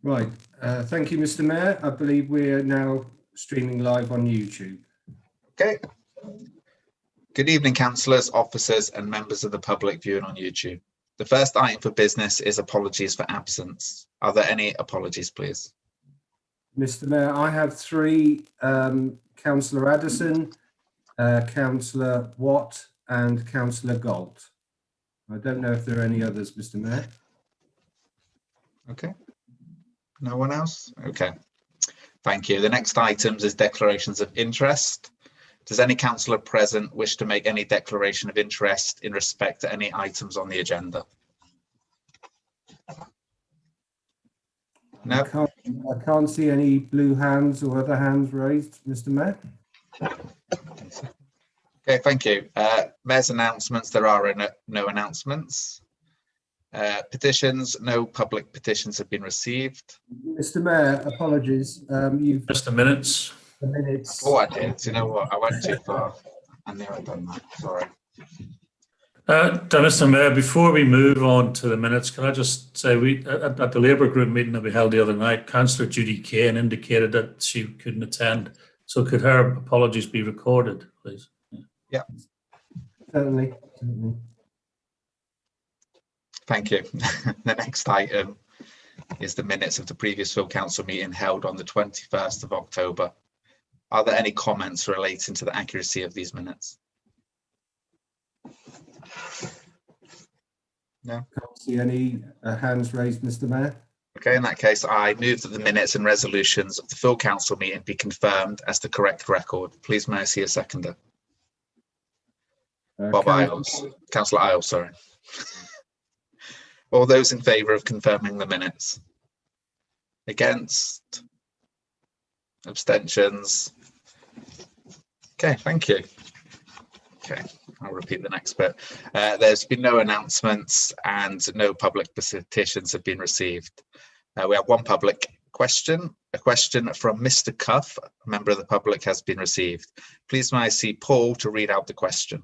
Right. Thank you, Mr. Mayor. I believe we're now streaming live on YouTube. Okay. Good evening, councillors, officers and members of the public viewing on YouTube. The first item for business is apologies for absence. Are there any apologies, please? Mr. Mayor, I have three, Councillor Addison, Councillor Watt and Councillor Galt. I don't know if there are any others, Mr. Mayor. Okay. No one else? Okay. Thank you. The next items is declarations of interest. Does any councillor present wish to make any declaration of interest in respect to any items on the agenda? No. I can't see any blue hands or other hands raised, Mr. Mayor. Okay, thank you. Mayor's announcements. There are no announcements. Petitions. No public petitions have been received. Mr. Mayor, apologies. You've Just the minutes. the minutes. Oh, I did. You know what? I went too far. I knew I'd done that. Sorry. Mr. Mayor, before we move on to the minutes, can I just say we at the Labour Group meeting that we held the other night, Councillor Judy Kane indicated that she couldn't attend. So could her apologies be recorded, please? Yeah. Certainly. Thank you. The next item is the minutes of the previous full council meeting held on the 21st of October. Are there any comments relating to the accuracy of these minutes? No. Can't see any hands raised, Mr. Mayor. Okay, in that case, I move that the minutes and resolutions of the full council meeting be confirmed as the correct record. Please may I see a seconder? Bob Isles. Councillor Isles, sorry. All those in favour of confirming the minutes? Against? Abstentions? Okay, thank you. Okay, I'll repeat the next bit. There's been no announcements and no public petitions have been received. We have one public question. A question from Mr. Cuff, a member of the public, has been received. Please may I see Paul to read out the question.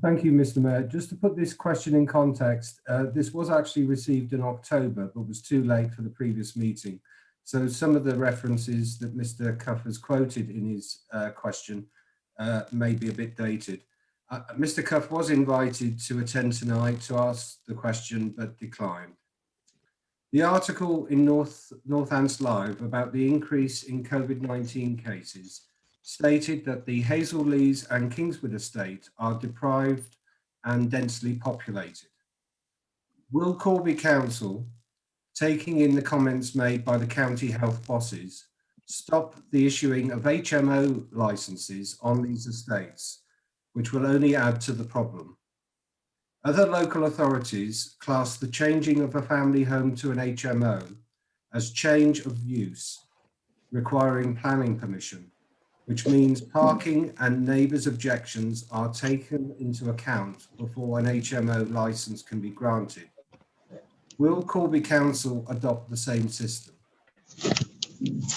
Thank you, Mr. Mayor. Just to put this question in context, this was actually received in October, but was too late for the previous meeting. So some of the references that Mr. Cuff has quoted in his question may be a bit dated. Mr. Cuff was invited to attend tonight to ask the question, but declined. The article in Northants Live about the increase in COVID-19 cases stated that the Hazelleys and Kingswood estate are deprived and densely populated. Will Corby Council, taking in the comments made by the county health bosses, stop the issuing of HMO licenses on these estates, which will only add to the problem? Other local authorities class the changing of a family home to an HMO as change of use, requiring planning permission, which means parking and neighbours' objections are taken into account before an HMO licence can be granted. Will Corby Council adopt the same system?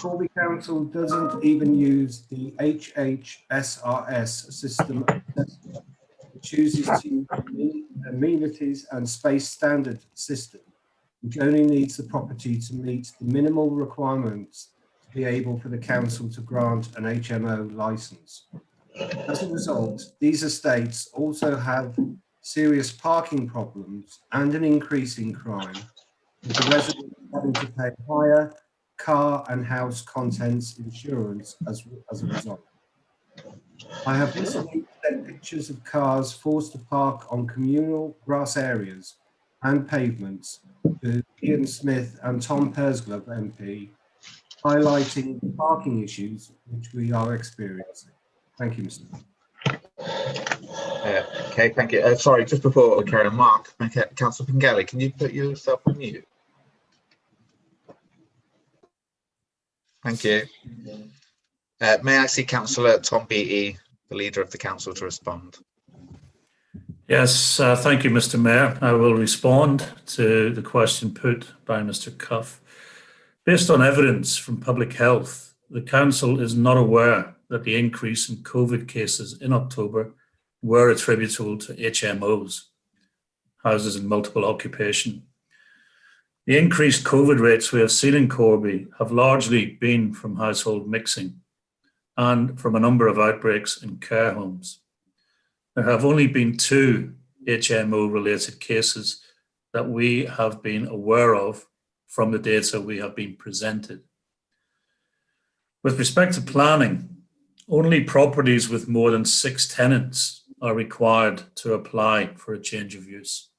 Corby Council doesn't even use the HHSRS system. It chooses to use the amenities and space standard system, which only needs the property to meet the minimal requirements to be able for the council to grant an HMO licence. As a result, these estates also have serious parking problems and an increase in crime, with the residents having to pay higher car and house contents insurance as a result. I have recently sent pictures of cars forced to park on communal grass areas and pavements to Ian Smith and Tom Pursglove MP, highlighting the parking issues which we are experiencing. Thank you, Mr. Okay, thank you. Sorry, just before we carry on, Mark, Councillor Pengelly, can you put yourself on mute? Thank you. May I see Councillor Tom Beattie, the leader of the council, to respond? Yes, thank you, Mr. Mayor. I will respond to the question put by Mr. Cuff. Based on evidence from public health, the council is not aware that the increase in COVID cases in October were attributable to HMOs, houses in multiple occupation. The increased COVID rates we have seen in Corby have largely been from household mixing and from a number of outbreaks in care homes. There have only been 2 HMO-related cases that we have been aware of from the data we have been presented. With respect to planning, only properties with more than 6 tenants are required to apply for a change of use.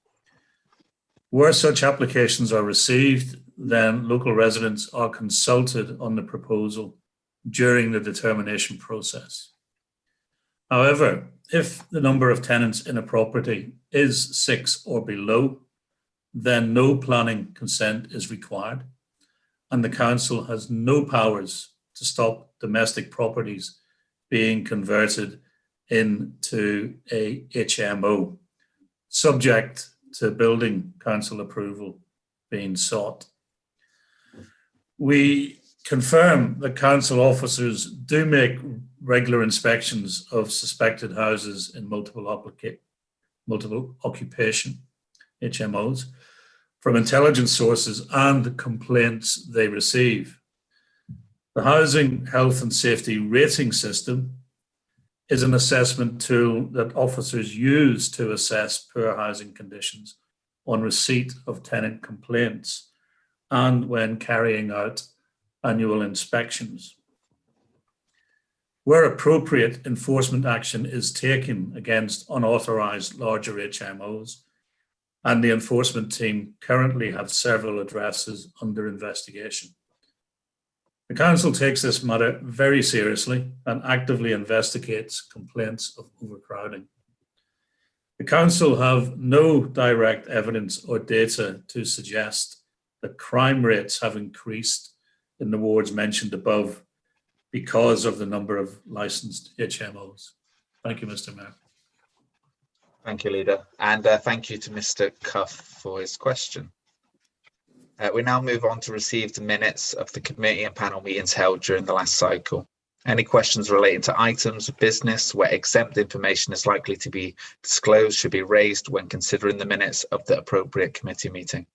Where such applications are received, then local residents are consulted on the proposal during the determination process. However, if the number of tenants in a property is 6 or below, then no planning consent is required, and the council has no powers to stop domestic properties being converted into a HMO, subject to building council approval being sought. We confirm that council officers do make regular inspections of suspected houses in multiple occupation, HMOs, from intelligence sources and the complaints they receive. The Housing Health and Safety Rating System is an assessment tool that officers use to assess poor housing conditions on receipt of tenant complaints and when carrying out annual inspections. Where appropriate, enforcement action is taken against unauthorised larger HMOs, and the enforcement team currently have several addresses under investigation. The council takes this matter very seriously and actively investigates complaints of overcrowding. The council have no direct evidence or data to suggest that crime rates have increased in the wards mentioned above because of the number of licensed HMOs. Thank you, Mr. Mayor. Thank you, Leader. And thank you to Mr. Cuff for his question. We now move on to receive the minutes of the committee and panel meetings held during the last cycle. Any questions relating to items of business where exempt information is likely to be disclosed should be raised when considering the minutes of the appropriate committee meeting.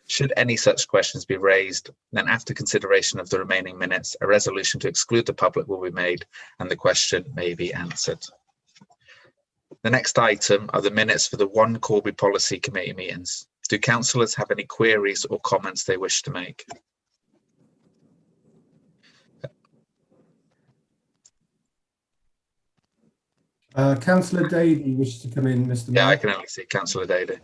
Should any such questions be raised, then after consideration of the remaining minutes, a resolution to exclude the public will be made and the question may be answered. The next item are the minutes for the 1 Corby Policy Committee meetings. Do councillors have any queries or comments they wish to make? Councillor Davey wishes to come in, Mr. Mayor. Yeah, I can only see Councillor Davey.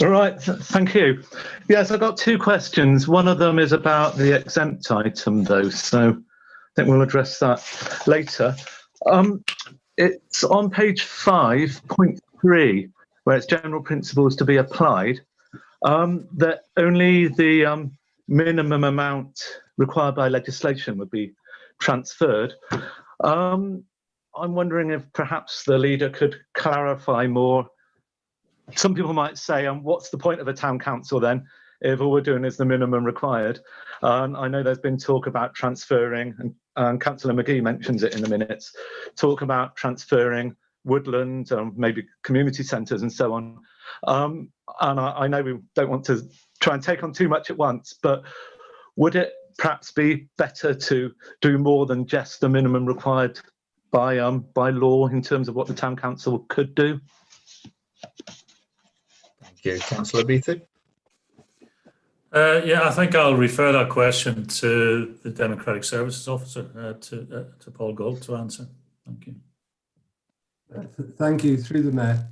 All right, thank you. Yes, I've got 2 questions. One of them is about the exempt item, though, so I think we'll address that later. It's on page 5.3, where it's general principles to be applied, that only the minimum amount required by legislation would be transferred. I'm wondering if perhaps the leader could clarify more. Some people might say, what's the point of a town council then, if all we're doing is the minimum required? I know there's been talk about transferring, and Councillor McGee mentions it in the minutes, talk about transferring woodland, maybe community centres and so on. And I know we don't want to try and take on too much at once, but would it perhaps be better to do more than just the minimum required by law in terms of what the town council could do? Thank you. Councillor Beattie? Yeah, I think I'll refer that question to the Democratic Services Officer, to Paul Gold, to answer. Thank you. Thank you, through the Mayor.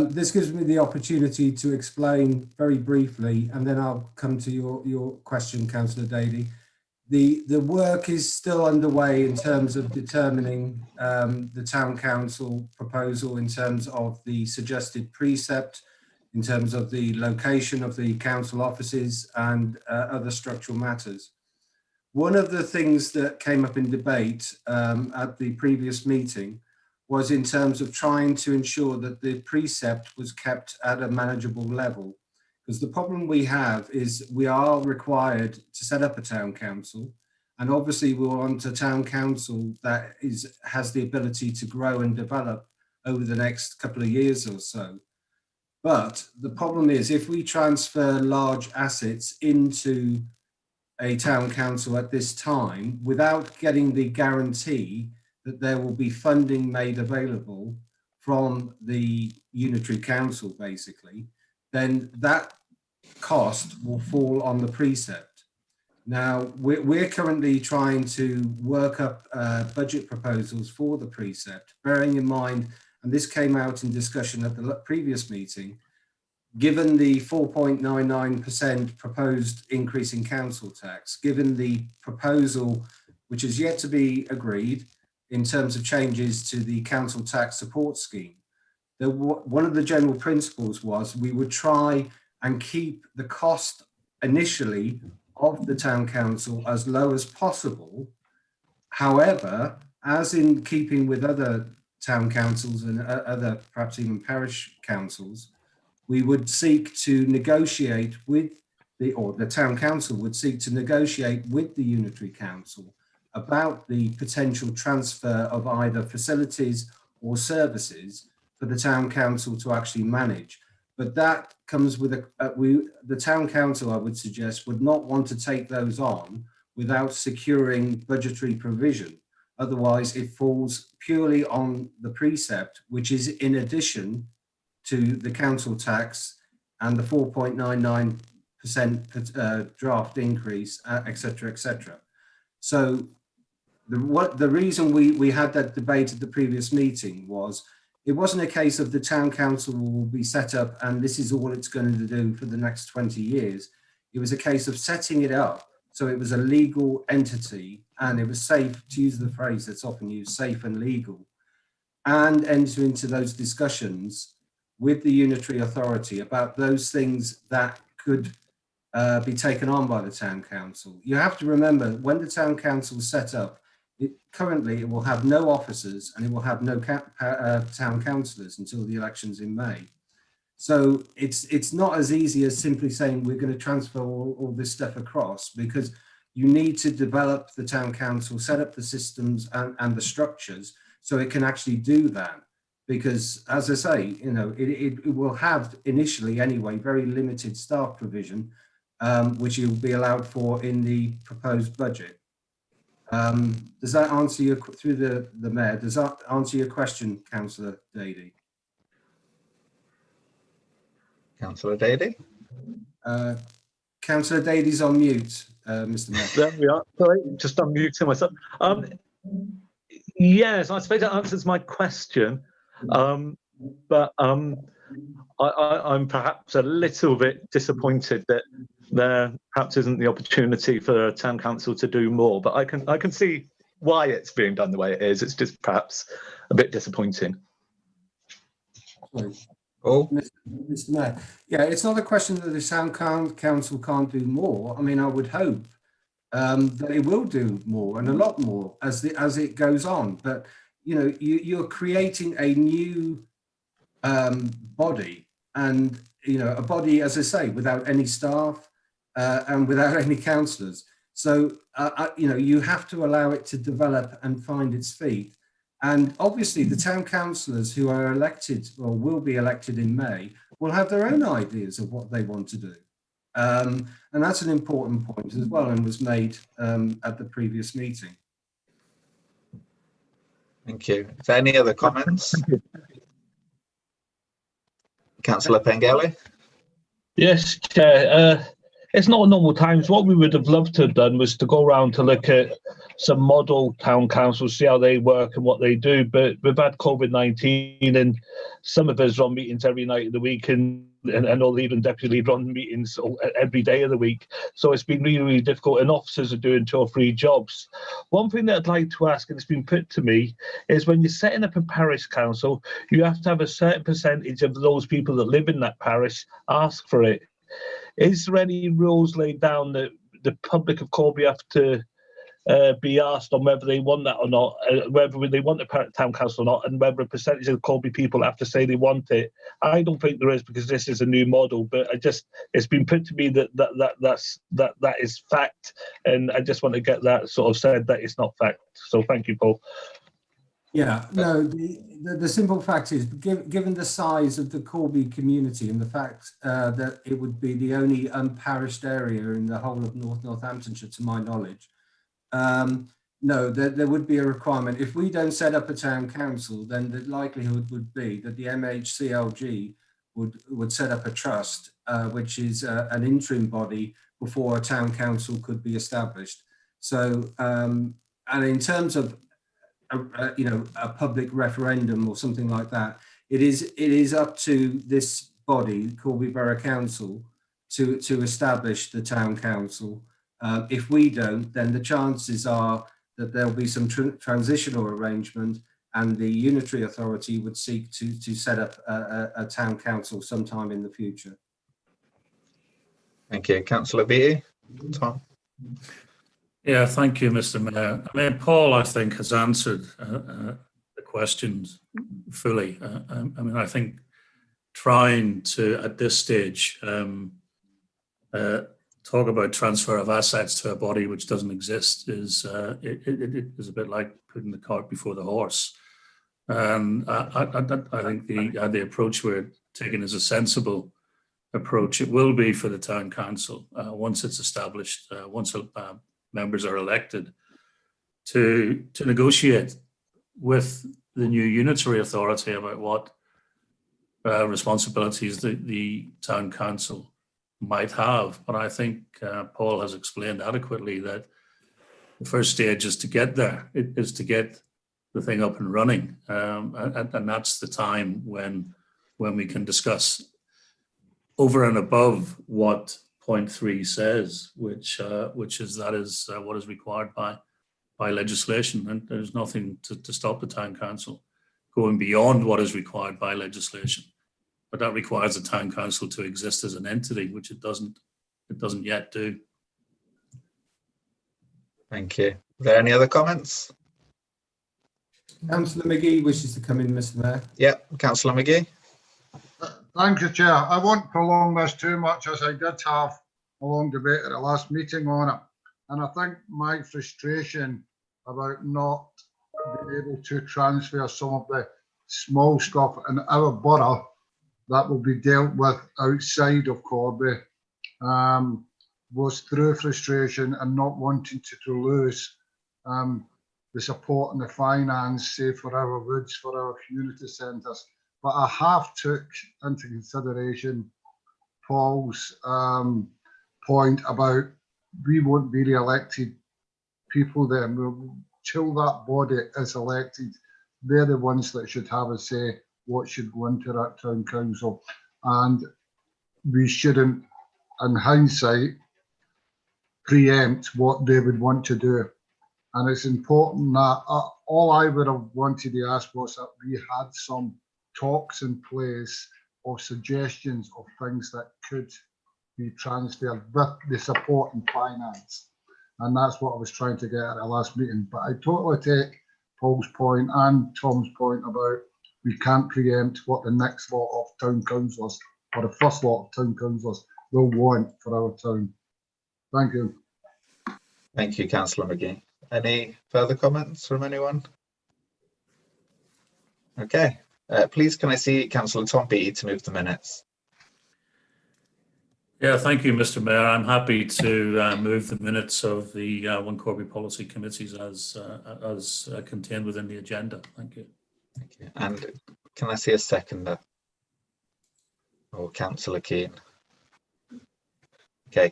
This gives me the opportunity to explain very briefly, and then I'll come to your question, Councillor Davey. The work is still underway in terms of determining the Town Council proposal in terms of the suggested precept, in terms of the location of the council offices and other structural matters. One of the things that came up in debate at the previous meeting was in terms of trying to ensure that the precept was kept at a manageable level. Because the problem we have is we are required to set up a town council, and obviously we want a town council that has the ability to grow and develop over the next couple of years or so. But the problem is, if we transfer large assets into a town council at this time without getting the guarantee that there will be funding made available from the unitary council, basically, then that cost will fall on the precept. Now, we're currently trying to work up budget proposals for the precept, bearing in mind, and this came out in discussion at the previous meeting, given the 4.99% proposed increase in council tax, given the proposal, which is yet to be agreed in terms of changes to the council tax support scheme, one of the general principles was we would try and keep the cost initially of the town council as low as possible. However, as in keeping with other town councils and other perhaps even parish councils, we would seek to negotiate with the town council would seek to negotiate with the unitary council about the potential transfer of either facilities or services for the town council to actually manage. But that comes with the town council, I would suggest, would not want to take those on without securing budgetary provision. Otherwise, it falls purely on the precept, which is in addition to the council tax and the 4.99% draft increase, et cetera, et cetera. So the reason we had that debate at the previous meeting was it wasn't a case of the town council will be set up and this is all it's going to do for the next 20 years. It was a case of setting it up so it was a legal entity and it was safe, to use the phrase that's often used, safe and legal, and enter into those discussions with the unitary authority about those things that could be taken on by the town council. You have to remember, when the town council is set up, currently it will have no officers and it will have no town councillors until the elections in May. So it's not as easy as simply saying we're going to transfer all this stuff across, because you need to develop the town council, set up the systems and the structures so it can actually do that. Because as I say, you know, it will have initially anyway very limited staff provision, which you'll be allowed for in the proposed budget. Does that answer your, through the Mayor, does that answer your question, Councillor Dady? Councillor Dady? Councillor Dady's on mute, Mr. Mayor. There we are. Sorry, just unmuting myself. Yes, I suppose that answers my question. But I'm perhaps a little bit disappointed that there perhaps isn't the opportunity for a town council to do more. But I can see why it's being done the way it is. It's just perhaps a bit disappointing. Oh, Mr. Mayor, yeah, it's not a question that the town council can't do more. I mean, I would hope that it will do more and a lot more as it goes on. But you know, you're creating a new body, and you know, a body, as I say, without any staff and without any councillors. So you know, you have to allow it to develop and find its feet. And obviously, the town councillors who are elected or will be elected in May will have their own ideas of what they want to do. And that's an important point as well, and was made at the previous meeting. thank you. Is there any other comments? Councillor Pengelly? Yes, Chair. It's not normal times. What we would have loved to have done was to go around to look at some model town councils, see how they work and what they do. But we've had COVID-19, and some of us run meetings every night of the week, and all lead and deputy lead run meetings every day of the week. So it's been really, really difficult, and officers are doing 2 or 3 jobs. One thing that I'd like to ask, and it's been put to me, is when you're setting up a parish council, you have to have a certain percentage of those people that live in that parish ask for it. Is there any rules laid down that the public of Corby have to be asked on whether they want that or not, whether they want a town council or not, and whether a percentage of the Corby people have to say they want it? I don't think there is, because this is a new model, but it's been put to me that is fact, and I just want to get that sort of said that it's not fact. So thank you, Paul. Yeah, no, the simple fact is, given the size of the Corby community and the fact that it would be the only unparished area in the whole of Northamptonshire, to my knowledge, no, there would be a requirement. If we don't set up a town council, then the likelihood would be that the MHCLG would set up a trust, which is an interim body before a town council could be established. So, and in terms of a public referendum or something like that, it is up to this body, Corby Borough Council, to establish the town council. If we don't, then the chances are that there'll be some transitional arrangement, and the unitary authority would seek to set up a town council sometime in the future. Thank you. Councillor Beattie. Tom. Yeah, thank you, Mr. Mayor. I mean, Paul, I think, has answered the questions fully. I mean, I think trying to, at this stage, talk about transfer of assets to a body which doesn't exist is it is a bit like putting the cart before the horse. And I think the approach we're taking is a sensible approach. It will be for the town council once it's established, once members are elected, to negotiate with the new unitary authority about what responsibilities the town council might have. But I think Paul has explained adequately that the first stage is to get there. It is to get the thing up and running, and that's the time when we can discuss over and above what point 3 says, which is what is required by legislation, and there's nothing to stop the town council going beyond what is required by legislation. But that requires the town council to exist as an entity, which it doesn't yet do. Thank you. Are there any other comments? Councillor McGee wishes to come in, Mr. Mayor. Yeah, Councillor McGee. Thank you, Chair. I won't prolong this too much, as I did have a long debate at the last meeting on it. And I think my frustration about not being able to transfer some of the small stuff in our borough that will be dealt with outside of Corby was through frustration and not wanting to lose the support and the finance, say, for our woods, for our community centres. But I have took into consideration Paul's point about we won't be re-elected people then. Till that body is elected, they're the ones that should have a say what should go into that town council. And we shouldn't, in hindsight, preempt what they would want to do. And it's important that all I would have wanted to ask was that we had some talks in place or suggestions of things that could be transferred with the support and finance. And that's what I was trying to get at the last meeting. But I totally take Paul's point and Tom's point about we can't preempt what the next lot of town councillors or the first lot of town councillors will want for our town. Thank you. Thank you, Councillor McGee. Any further comments from anyone? Okay. Please, can I see Councillor Tom Beattie to move the minutes? Yeah, thank you, Mr. Mayor. I'm happy to move the minutes of the One Corby Policy Committees as contained within the agenda. Thank you. Thank you. And can I see a seconder? Or Councillor Keane? Okay,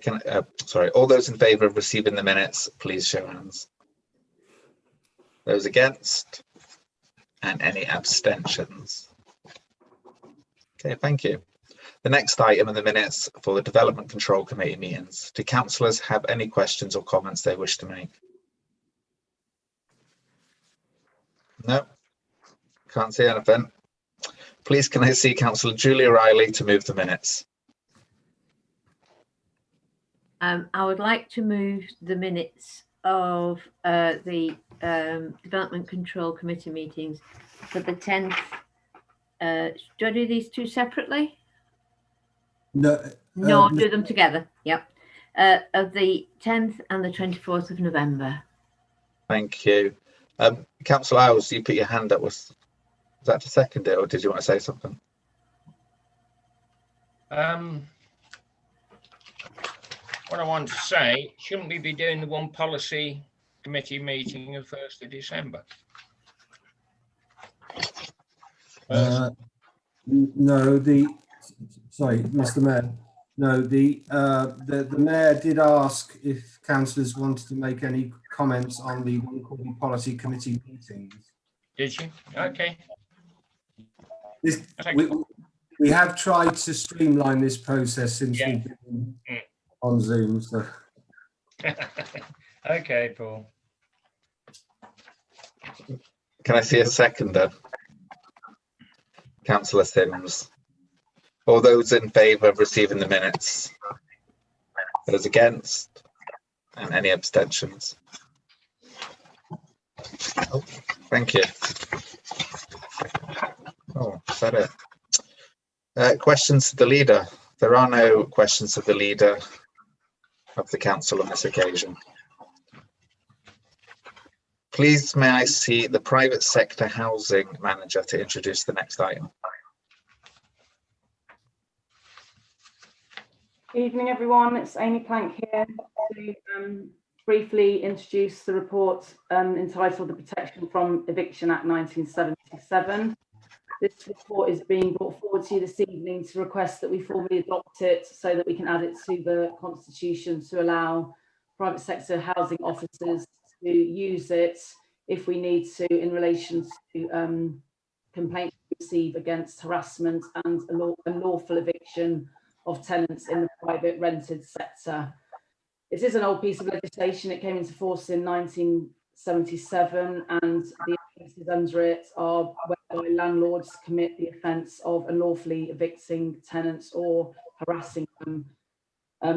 sorry, all those in favour of receiving the minutes, please show hands. Those against? And any abstentions? Okay, thank you. The next item in the minutes for the Development Control Committee meetings. Do councillors have any questions or comments they wish to make? No, can't see anything. Please can I see Councillor Julia Riley to move the minutes? I would like to move the minutes of the Development Control Committee meetings for the 10th. Do I do these two separately? No, No, I'll do them together. Yep. Of the 10th and the 24th of November. Thank you. Councillor Owls, you put your hand up. Was that to second it, or did you want to say something? What I want to say, shouldn't we be doing the one policy committee meeting of 1st of December? No, sorry, Mr. Mayor. No, the mayor did ask if councillors wanted to make any comments on the One Policy Committee meetings. Did you? Okay. We have tried to streamline this process since we've been on Zoom. So. Okay, Paul. Can I see a seconder? Councillor Sims. All those in favour of receiving the minutes? Those against? And any abstentions? Oh, thank you. Oh, is that it? Questions to the leader? There are no questions to the leader of the council on this occasion. Please may I see the private sector housing manager to introduce the next item. Evening everyone, it's Amy Plank here to briefly introduce the report entitled The Protection from Eviction Act 1977. This report is being brought forward to you this evening to request that we formally adopt it so that we can add it to the Constitution to allow private sector housing officers to use it if we need to in relation to complaints we receive against harassment and unlawful eviction of tenants in the private rented sector. It is an old piece of legislation. It came into force in 1977, and the offences under it are whereby landlords commit the offence of unlawfully evicting tenants or harassing them.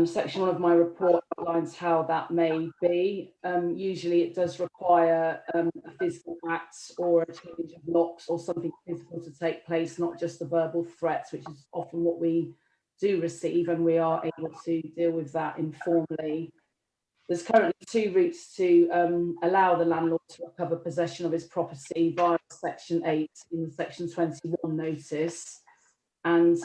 Section 1 of my report outlines how that may be. Usually it does require a physical act or a change of locks or something physical to take place, not just the verbal threats, which is often what we do receive, and we are able to deal with that informally. There's currently 2 routes to allow the landlord to recover possession of his property via Section 8 in the Section 21 notice. And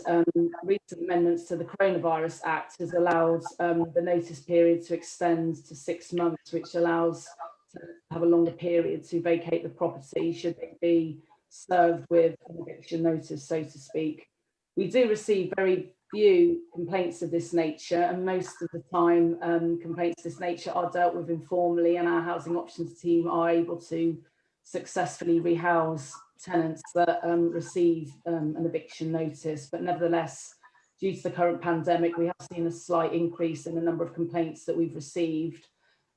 recent amendments to the Coronavirus Act has allowed the notice period to extend to 6 months, which allows to have a longer period to vacate the property should it be served with an eviction notice, so to speak. We do receive very few complaints of this nature, and most of the time complaints of this nature are dealt with informally, and our housing options team are able to successfully rehouse tenants that receive an eviction notice. But nevertheless, due to the current pandemic, we have seen a slight increase in the number of complaints that we've received,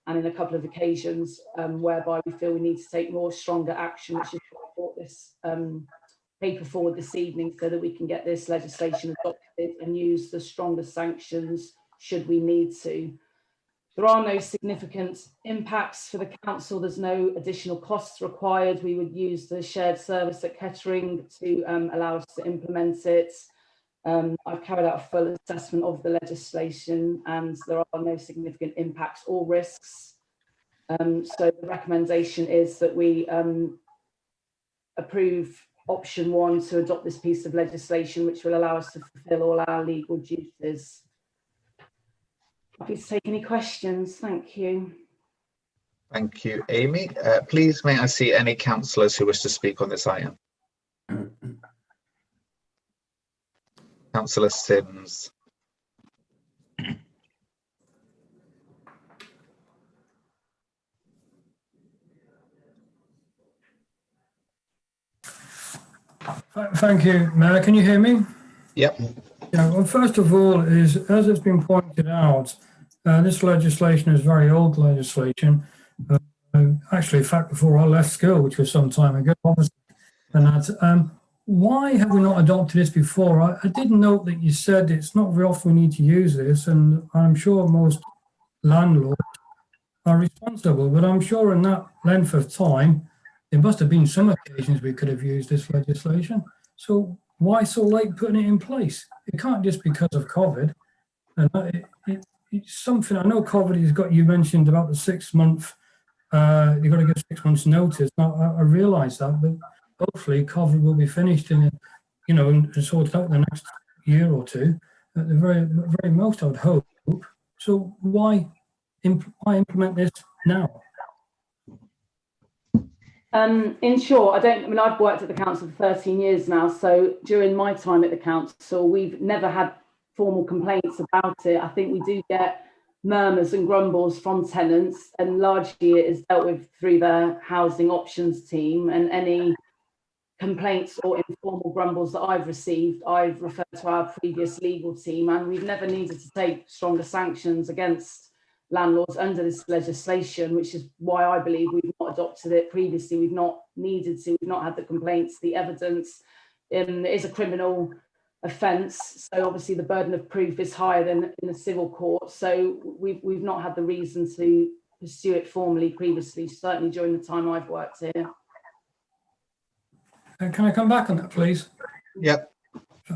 and in a couple of occasions whereby we feel we need to take more stronger action, which is why I brought this paper forward this evening so that we can get this legislation adopted and use the stronger sanctions should we need to. There are no significant impacts for the council. There's no additional costs required. We would use the shared service at Kettering to allow us to implement it. I've carried out a full assessment of the legislation and there are no significant impacts or risks. So the recommendation is that we approve option 1 to adopt this piece of legislation, which will allow us to fulfil all our legal duties. Happy to take any questions. Thank you. Thank you, Amy. Please may I see any councillors who wish to speak on this item? Councillor Sims. Thank you, Mayor. Can you hear me? Yep. Yeah, well, first of all, as it's been pointed out, this legislation is very old legislation. Actually, in fact, before I left school, which was some time ago, obviously. And that, why have we not adopted this before? I did note that you said it's not very often we need to use this, and I'm sure most landlords are responsible, but I'm sure in that length of time, there must have been some occasions we could have used this legislation. So why so late putting it in place? It can't just be because of COVID. And it's something, I know COVID has got, you mentioned about the 6 month you've got to give 6 months notice. Now, I realise that, but hopefully COVID will be finished in, and sorted out in the next year or two. At the very most, I would hope. So why implement this now? In short, I've worked at the council for 13 years now. So during my time at the council, we've never had formal complaints about it. I think we do get murmurs and grumbles from tenants, and largely it is dealt with through the housing options team, and any complaints or informal grumbles that I've received, I've referred to our previous legal team, and we've never needed to take stronger sanctions against landlords under this legislation, which is why I believe we've not adopted it previously. We've not needed to, we've not had the complaints, the evidence. It is a criminal offence, so obviously the burden of proof is higher than in a civil court, so we've not had the reason to pursue it formally previously, certainly during the time I've worked here. Can I come back on that, please? Yep.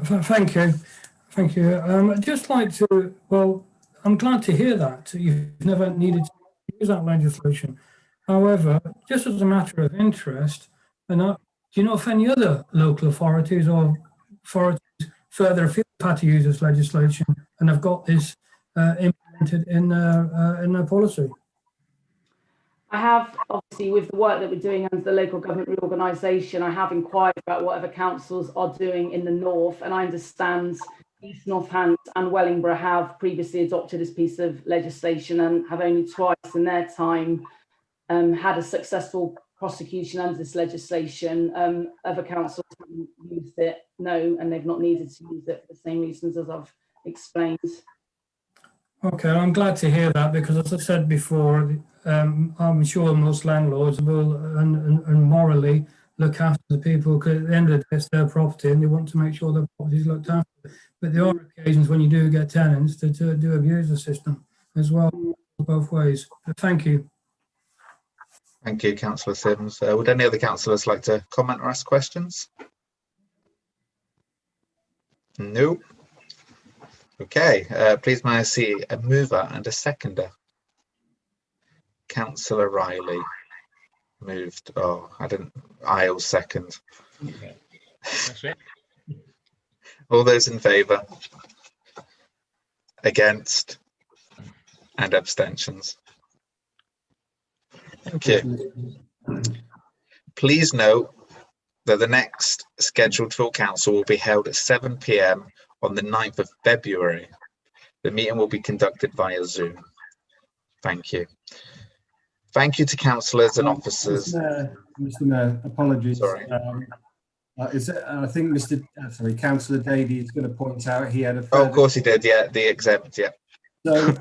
Thank you. Thank you. I'd just like to, well, I'm glad to hear that you've never needed to use that legislation. However, just as a matter of interest, do you know if any other local authorities or authorities further afield had to use this legislation and have got this implemented in their policy? I have, obviously, with the work that we're doing under the local government reorganisation, I have inquired about what other councils are doing in the north, and I understand East Northants and Wellingborough have previously adopted this piece of legislation and have only twice in their time had a successful prosecution under this legislation. Other councils haven't used it, no, and they've not needed to use it for the same reasons as I've explained. Okay, I'm glad to hear that, because as I said before, I'm sure most landlords will and morally look after the people, because at the end of the day, it's their property and they want to make sure their property is looked after. But there are occasions when you do get tenants to do abuse the system as well, both ways. But thank you. Thank you, Councillor Sims. Would any other councillors like to comment or ask questions? No. Okay, please may I see a mover and a seconder? Councillor Riley moved. Oh, I'll second. Okay. That's it. All those in favour? Against? And abstentions? Thank you. Please note that the next scheduled full council will be held at 7 p.m. on the 9th of February. The meeting will be conducted via Zoom. Thank you. Thank you to councillors and officers. Mr. Mayor, apologies. Sorry. I think Councillor Davey is going to point out he had a. Oh, of course he did. Yeah, the exempt. Yeah. So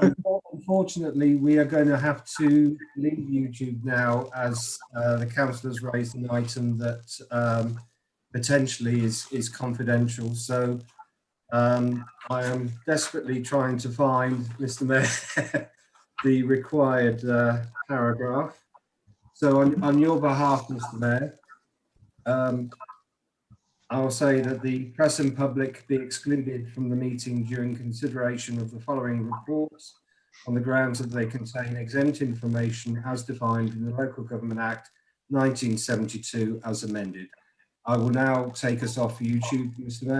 unfortunately, we are going to have to leave YouTube now, as the councillors raised an item that potentially is confidential. So I am desperately trying to find, Mr. Mayor, the required paragraph. So on your behalf, Mr. Mayor, I'll say that the press and public be excluded from the meeting during consideration of the following reports on the grounds that they contain exempt information as defined in the Local Government Act 1972 as amended. I will now take us off YouTube, Mr. Mayor.